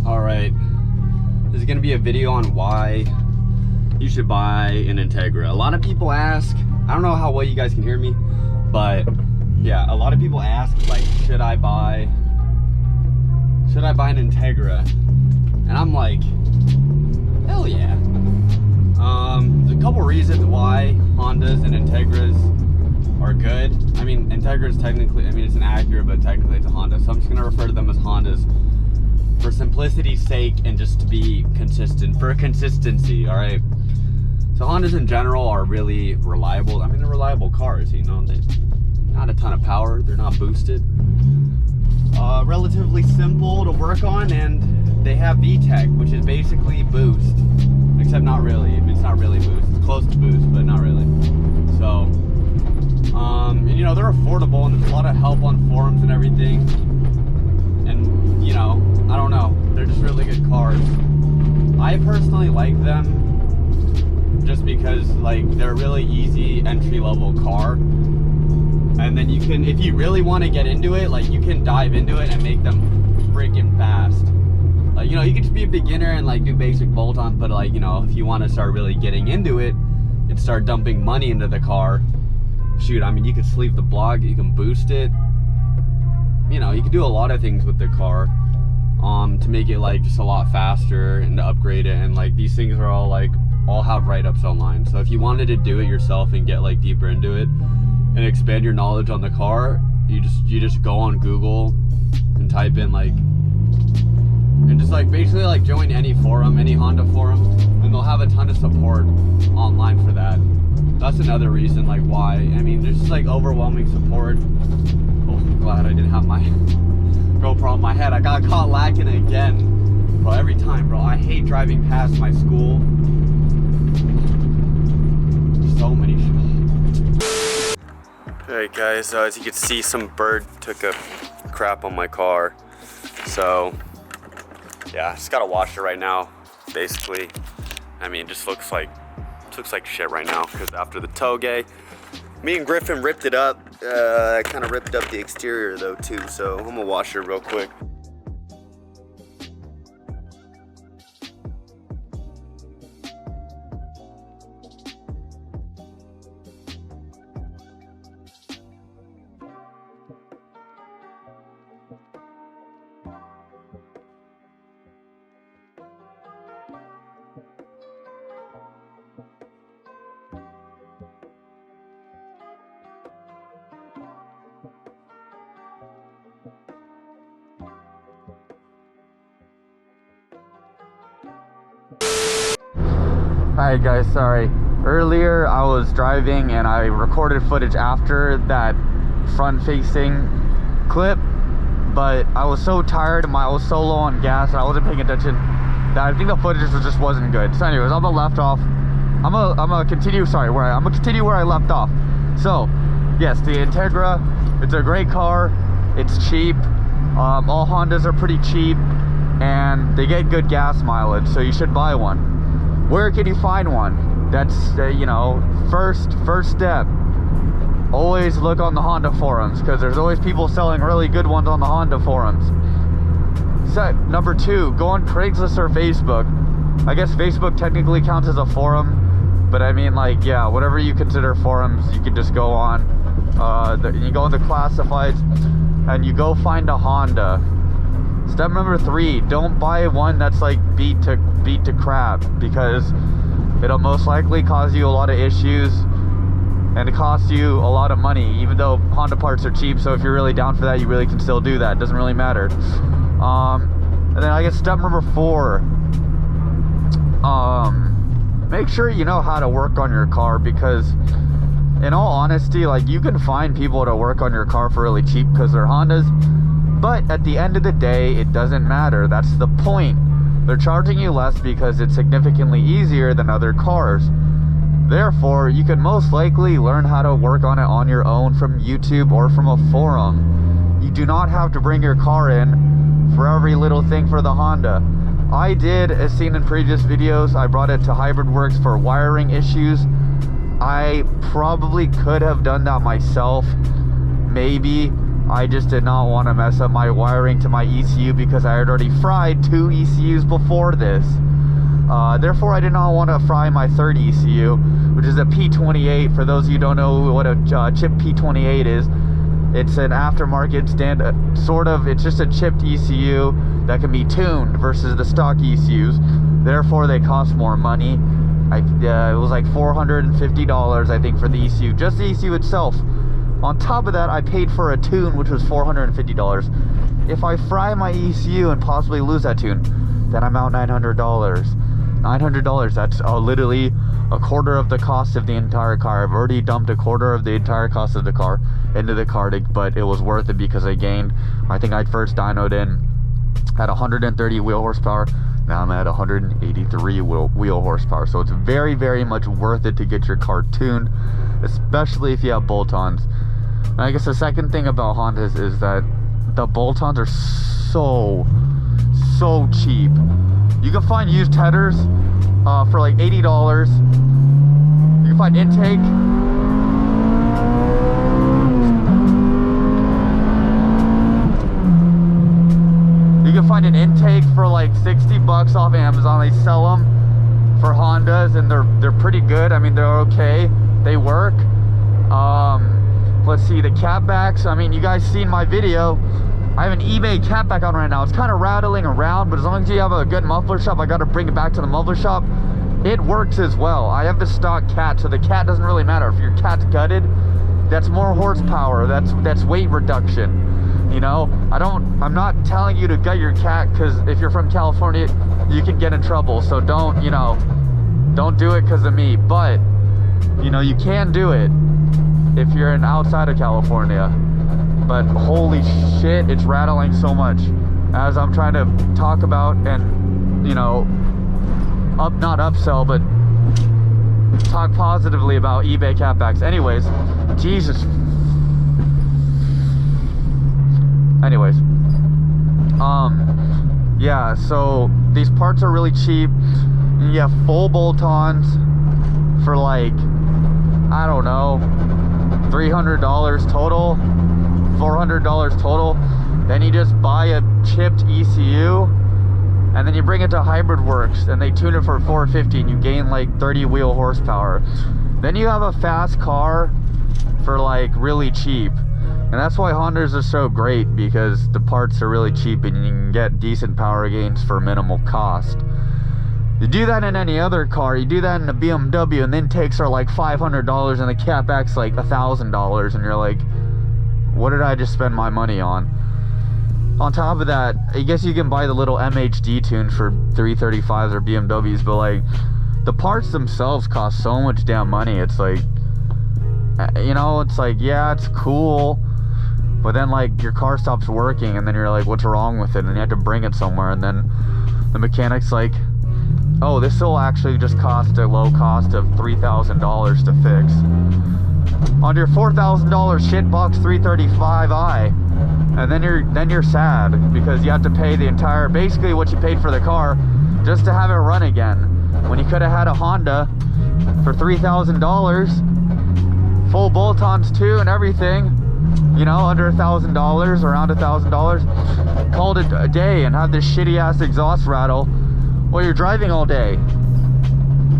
Alright, this is going to be a video on why you should buy an Integra. A lot of people ask, I don't know how well you guys can hear me, but yeah, a lot of people ask, like, should I buy an Integra? And I'm like, hell yeah. There's a couple reasons why Hondas and Integras are good. I mean, Integra is technically, it's an Acura, but technically it's a Honda. So I'm just gonna refer to them as Hondas for simplicity's sake and just to be consistent, for consistency, all right? So Hondas in general are really reliable. I mean, they're reliable cars, you know, they not a ton of power, they're not boosted. Relatively simple to work on, and they have VTEC, which is basically boost, except not really. It's not really boost, it's close to boost, but not really. So, and you know, they're affordable, and there's a lot of help on forums and everything. And, you know, I don't know, they're just really good cars. I personally like them just because, like, they're a really easy entry-level car. And then you can, if you really want to get into it, like, you can dive into it and make them freaking fast. Like, you know, you can just be a beginner and, like, do basic bolt-ons, but, like, you know, if you want to start really getting into it and start dumping money into the car, shoot, I mean, you can sleeve the block, you can boost it. You know, you can do a lot of things with the car to make it, like, just a lot faster and to upgrade it. And, like, these things are all, like, all have write-ups online. So if you wanted to do it yourself and get, like, deeper into it and expand your knowledge on the car, you just go on Google and type in, like, and just, like, basically, like, join any forum, any Honda forum, and they'll have a ton of support online for that. That's another reason, like, why. I mean, there's just, like, overwhelming support. Oh, I'm glad I didn't have my GoPro on my head. I got caught lagging again, bro, every time, bro. I hate driving past my school. So many shots. Alright guys, as you can see, some bird took a crap on my car. So, yeah, I just gotta wash it right now, basically. I mean, it just looks like shit right now, because after the toge, me and Griffin ripped it up. I kind of ripped up the exterior though too, so I'm gonna wash it real quick. Alright guys, sorry. Earlier I was driving and I recorded footage after that front facing clip, but I was so tired and I was so low on gas and I wasn't paying attention that I think the footage just wasn't good. So anyways, I'm gonna continue where I left off. So yes, the Integra, it's a great car, it's cheap, all Hondas are pretty cheap and they get good gas mileage, so you should buy one. Where can you find one? That's, you know, first step. Always look on the Honda forums, because there's always people selling really good ones on the Honda forums. Number 2, go on Craigslist or Facebook. I guess Facebook technically counts as a forum, but I mean, like, yeah, whatever you consider forums, you can just go on. You go in the classifieds, and you go find a Honda. Step number 3, don't buy one that's like beat to crap, because it'll most likely cause you a lot of issues and it costs you a lot of money, even though Honda parts are cheap. So if you're really down for that, you really can still do that. It doesn't really matter. And then I guess step number 4, make sure you know how to work on your car, because in all honesty, like, you can find people to work on your car for really cheap because they're Hondas. But at the end of the day, it doesn't matter. That's the point. They're charging you less because it's significantly easier than other cars. Therefore, you can most likely learn how to work on it on your own from YouTube or from a forum. You do not have to bring your car in for every little thing for the Honda. I did, as seen in previous videos, I brought it to Hybrid Works for wiring issues. I probably could have done that myself, maybe, I just did not want to mess up my wiring to my ECU because I had already fried 2 ECUs before this. Therefore, I did not want to fry my third ECU, which is a P28. For those of you who don't know what a chip P28 is, it's an aftermarket it's just a chipped ECU that can be tuned versus the stock ECUs. Therefore, they cost more money. It was like $450, I think, for the ECU, just the ECU itself. On top of that, I paid for a tune, which was $450. If I fry my ECU and possibly lose that tune, then I'm out $900. $900, that's literally a quarter of the cost of the entire car. I've already dumped a quarter of the entire cost of the car into the car, but it was worth it because I gained, I think I first dynoed in at 130 wheel horsepower. Now I'm at 183 wheel horsepower. So it's very, very much worth it to get your car tuned, especially if you have bolt-ons. And I guess the second thing about Hondas is that the bolt-ons are so cheap. You can find used headers for like $80. You can find intake. You can find an intake for like 60 bucks off Amazon. They sell them for Hondas and they're pretty good. I mean, they're okay. They work. Let's see, the catbacks. I mean, you guys seen my video. I have an eBay catback on right now. It's kind of rattling around, but as long as you have a good muffler shop, I got to bring it back to the muffler shop. It works as well. I have the stock cat, so the cat doesn't really matter. If your cat's gutted, that's more horsepower. That's weight reduction. You know, I'm not telling you to gut your cat, because if you're from California, you can get in trouble. So don't do it because of me. But you can do it if you're outside of California. But holy shit, it's rattling so much as I'm trying to talk about and not upsell, but talk positively about eBay catbacks. Anyways, Jesus. Anyways, yeah, so these parts are really cheap. You have full bolt-ons for like, I don't know, $300 total, $400 total. Then you just buy a chipped ECU and then you bring it to Hybrid Works and they tune it for $450 and you gain like 30 wheel horsepower. Then you have a fast car for like really cheap. And that's why Hondas are so great, because the parts are really cheap and you can get decent power gains for minimal cost. You do that in any other car, you do that in a BMW, and the intakes are like $500 and the catback's like $1,000, and you're like, what did I just spend my money on? On top of that, I guess you can buy the little MHD tunes for $335s or BMWs, but like, the parts themselves cost so much damn money. It's like, it's like, yeah, it's cool, but then like your car stops working and then you're like, what's wrong with it? And you have to bring it somewhere, and then the mechanic's like, oh, this will actually just cost a low cost of $3,000 to fix. On your $4,000 shitbox 335i, and then you're sad because you have to pay the entire, basically what you paid for the car just to have it run again, when you could have had a Honda for $3,000, full bolt-ons too and everything, under $1,000, around $1,000, called it a day and have this shitty ass exhaust rattle while you're driving all day.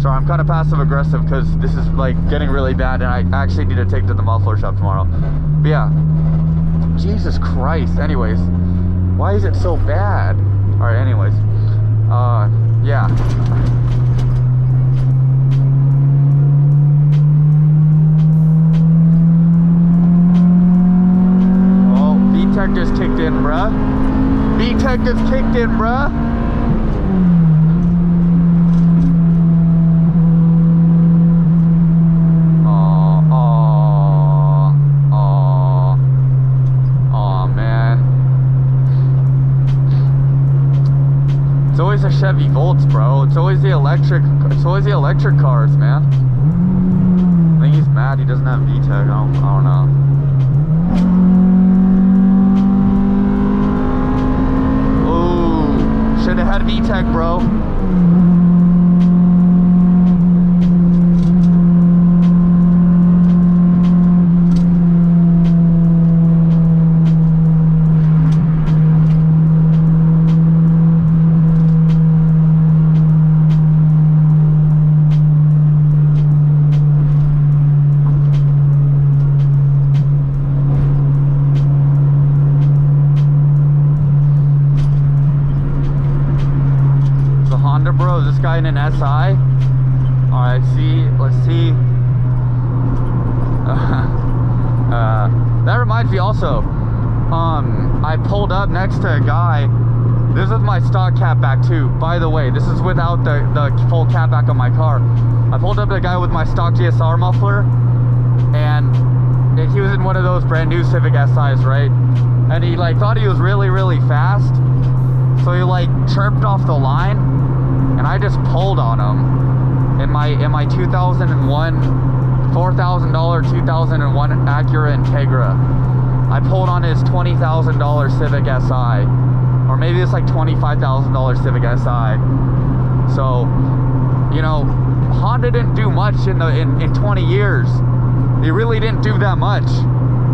Sorry, I'm kind of passive aggressive because this is like getting really bad and I actually need to take to the muffler shop tomorrow. But yeah, Jesus Christ. Anyways, why is it so bad? All right, anyways, yeah. Well, VTEC just kicked in, bruh. VTEC just kicked in, bruh. It's always the Chevy Volts, bro. It's always the electric cars, man. I think he's mad he doesn't have VTEC. I don't know. Ooh, should have had VTEC, bro. of this guy in an SI. All right, let's see. That reminds me also, I pulled up next to a guy. This is my stock catback too, by the way. This is without the full catback on my car. I pulled up to a guy with my stock GSR muffler, and he was in one of those brand new Civic SIs, right? And he like thought he was really, really fast, so he like chirped off the line, and I just pulled on him in my 2001 $4,000 2001 Acura Integra. I pulled on his $20,000 Civic SI, or maybe it's like $25,000 Civic SI. So, you know, Honda didn't do much in 20 years. They really didn't do that much.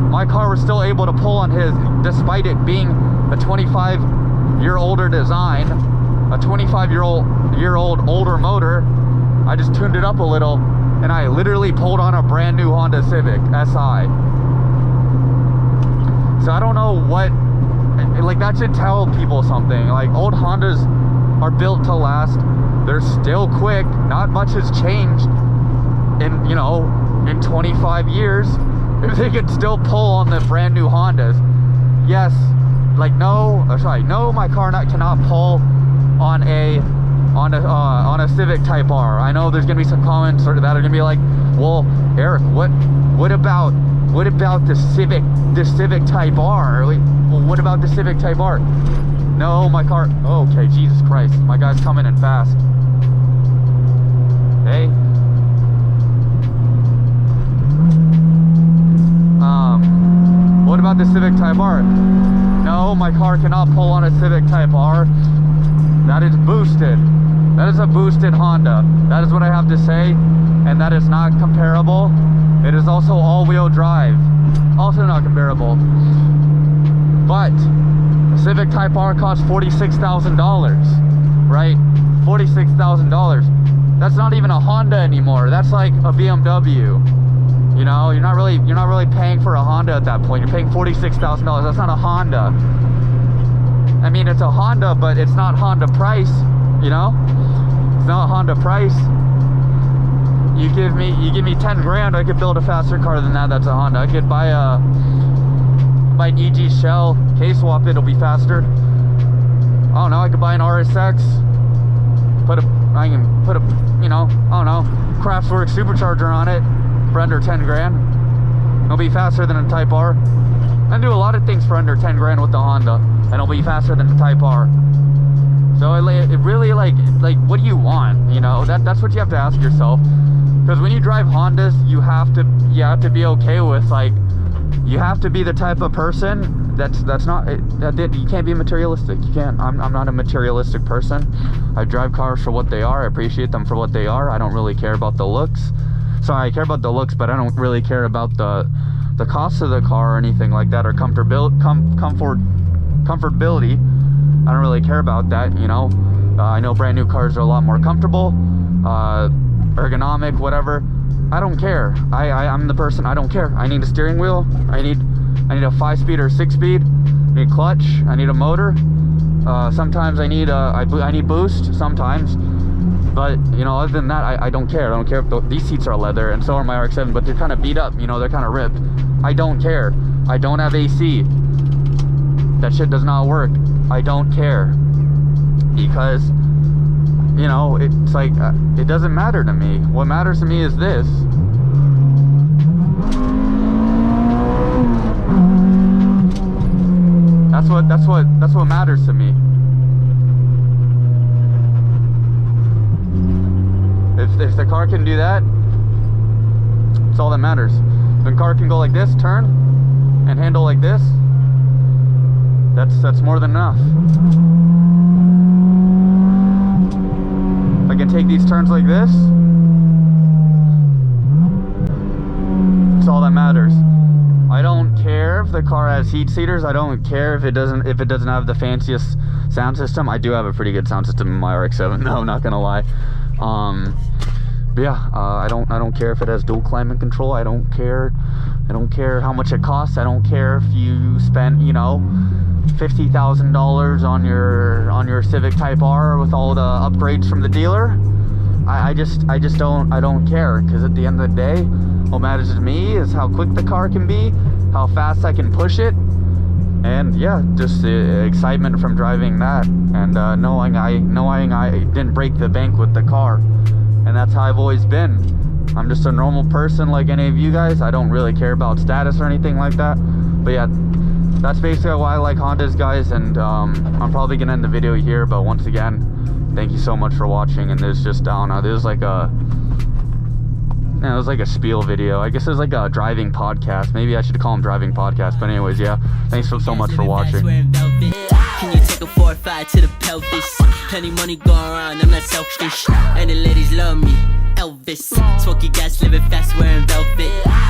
My car was still able to pull on his, despite it being a 25-year older design, a 25-year-old older motor. I just tuned it up a little, and I literally pulled on a brand new Honda Civic SI. So I don't know what, like, that should tell people something. Like, old Hondas are built to last. They're still quick. Not much has changed in, you know, in 25 years. They could still pull on the brand new Hondas. Yes, like, no, my car cannot pull on a Civic Type R. I know there's gonna be some comments that are gonna be like, well, Eric, what about the Civic Type R? Well, what about the Civic Type R? No, my car. Oh, okay, Jesus Christ, my guy's coming in fast. Hey. What about the Civic Type R? No, my car cannot pull on a Civic Type R. That is boosted. That is a boosted Honda. That is what I have to say, and that is not comparable. It is also all-wheel drive. Also not comparable. But the Civic Type R costs $46,000, right? $46,000. That's not even a Honda anymore. That's like a BMW. You know, you're not really paying for a Honda at that point. You're paying $46,000. That's not a Honda. I mean, it's a Honda, but it's not Honda price. You know, it's not Honda price. You give me 10 grand, I could build a faster car than that. That's a Honda. I could buy an EG shell, K-swap, it'll be faster. I don't know, I could buy an RSX, I can put a, you know, I don't know, Kraftwerk supercharger on it for under 10 grand. It'll be faster than a Type R. I do a lot of things for under 10 grand with the Honda, and it'll be faster than the Type R. So it really, like what do you want? You know, that's what you have to ask yourself. Because when you drive Hondas, you have to be okay with, like, you have to be the type of person that's not, you can't be materialistic. You can't. I'm not a materialistic person. I drive cars for what they are. I appreciate them for what they are. I don't really care about the looks. Sorry, I care about the looks, but I don't really care about the cost of the car or anything like that, or comfortability. I don't really care about that, you know. I know brand new cars are a lot more comfortable, ergonomic, whatever. I don't care. I'm the person, I don't care. I need a steering wheel. I need a 5-speed or 6-speed. I need a clutch. I need a motor. Sometimes I need boost. Sometimes, but you know, other than that, I don't care. I don't care if these seats are leather, and so are my RX-7, but they're kind of beat up. You know, they're kind of ripped. I don't care. I don't have AC. That shit does not work. I don't care, because, you know, it's like, it doesn't matter to me. What matters to me is this. That's what matters to me. If the car can do that, it's all that matters. If the car can go like this, turn, and handle like this, that's more than enough. I can take these turns like this. It's all that matters. I don't care if the car has heat seaters. I don't care if it doesn't have the fanciest sound system. I do have a pretty good sound system in my RX-7, no, I'm not gonna lie. yeah, I don't care if it has dual climate control. I don't care how much it costs. I don't care if you spent, you know, $50,000 on your Civic Type R with all the upgrades from the dealer. I just don't care, because at the end of the day, what matters to me is how quick the car can be, how fast I can push it, and yeah, just the excitement from driving that, and knowing I didn't break the bank with the car. And that's how I've always been. I'm just a normal person like any of you guys. I don't really care about status or anything like that. But yeah, that's basically why I like Hondas, guys. And I'm probably gonna end the video here, but once again, thank you so much for watching. And there's just, I don't know, there's like a, it was like a spiel video. I guess it was like a driving podcast. Maybe I should call them driving podcast. But anyways, yeah, thanks so much for watching. Can you take a 4 or 5 to the pelvis? Plenty money going around, I'm not selfish. And the ladies love me, Elvis. Smoky gas, living fast, wearing velvet.